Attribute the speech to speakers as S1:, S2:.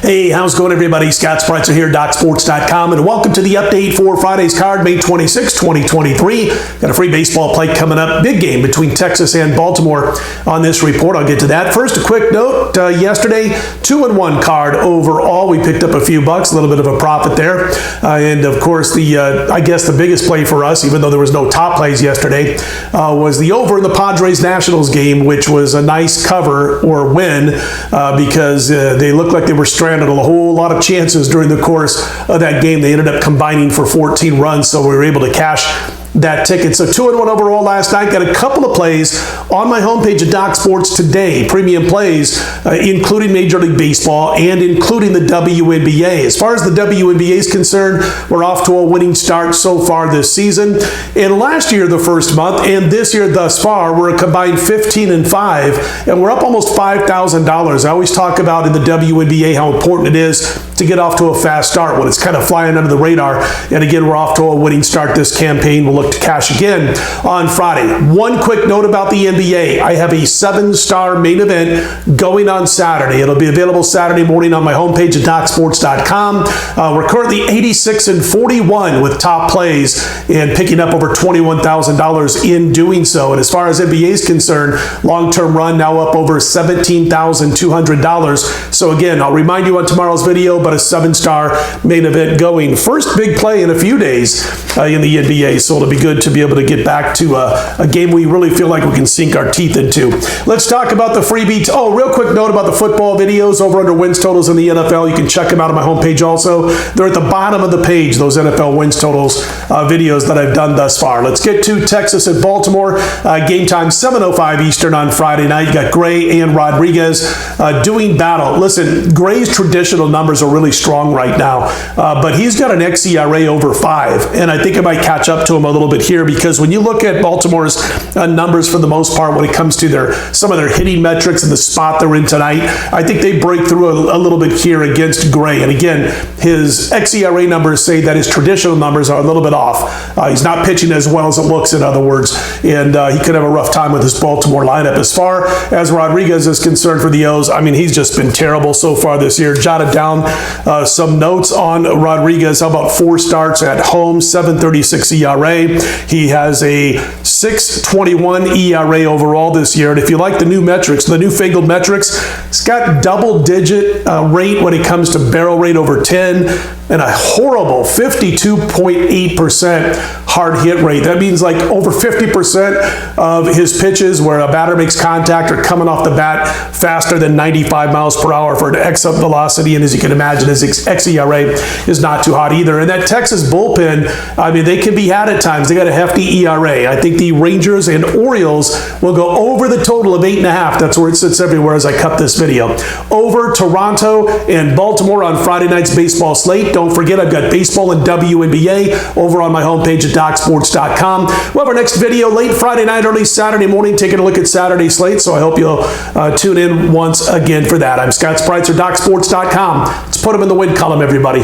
S1: Hey, how's it going, everybody? Scott Spreitzer here, DocSports.com, and welcome to the update for Friday's card, May 26, 2023. Got a free baseball play coming up. Big game between Texas and Baltimore on this report. I'll get to that. First, a quick note. Yesterday, 2-1 card overall. We picked up a few bucks, a little bit of a profit there. And, of course, I guess the biggest play for us, even though there was no top plays yesterday, was the over in the Padres-Nationals game, which was a nice cover or win because they looked like they were stranded a whole lot of chances during the course of that game. They ended up combining for 14 runs, so we were able to cash that ticket. So 2-1 overall last night. Got a couple of plays on my homepage at Doc Sports today. Premium plays, including Major League Baseball and including the WNBA. As far as the WNBA is concerned, we're off to a winning start so far this season. And last year, the first month, and this year thus far, we're a combined 15-5, and we're up almost $5,000. I always talk about in the WNBA how important it is to get off to a fast start when it's kind of flying under the radar. And again, we're off to a winning start this campaign. We'll look to cash again on Friday. One quick note about the NBA. I have a 7-star main event going on Saturday. It'll be available Saturday morning on my homepage at DocSports.com. We're currently 86-41 with top plays and picking up over $21,000 in doing so. And as far as NBA is concerned, long-term run now up over $17,200. So again, I'll remind you on tomorrow's video, but a 7-star main event going. First big play in a few days in the NBA. So it'll be good to be able to get back to a game we really feel like we can sink our teeth into. Let's talk about the freebies. Oh, real quick note about the football videos over under wins totals in the NFL. You can check them out on my homepage also. They're at the bottom of the page, those NFL wins totals videos that I've done thus far. Let's get to Texas at Baltimore. Game time 7:05 Eastern on Friday night. You got Gray and Rodriguez doing battle. Listen, Gray's traditional numbers are really strong right now, but he's got an xERA over 5, and I think I might catch up to him a little bit here because when you look at Baltimore's numbers for the most part when it comes to some of their hitting metrics and the spot they're in tonight, I think they break through a little bit here against Gray. And again, his xERA numbers say that his traditional numbers are a little bit off. He's not pitching as well as it looks, in other words, and he could have a rough time with his Baltimore lineup. As far as Rodriguez is concerned for the O's, I mean, he's just been terrible so far this year. Jotted down some notes on Rodriguez. How about 4 starts at home, 7.36 ERA. He has a 6.21 ERA overall this year. And if you like the new metrics, the newfangled metrics, it's got double-digit rate when it comes to barrel rate over 10 and a horrible 52.8% hard hit rate. That means like over 50% of his pitches where a batter makes contact are coming off the bat faster than 95 miles per hour for an exit velocity. And as you can imagine, his xERA is not too hot either. And that Texas bullpen, I mean, they can be had at times. They got a hefty ERA. I think the Rangers and Orioles will go over the total of 8.5. That's where it sits everywhere as I cut this video. Over Toronto and Baltimore on Friday night's baseball slate. Don't forget, I've got baseball and WNBA over on my homepage at DocSports.com. We'll have our next video late Friday night, early Saturday morning, taking a look at Saturday slate. So I hope you'll tune in once again for that. I'm Scott Spreitzer, DocSports.com. Let's put them in the win column, everybody.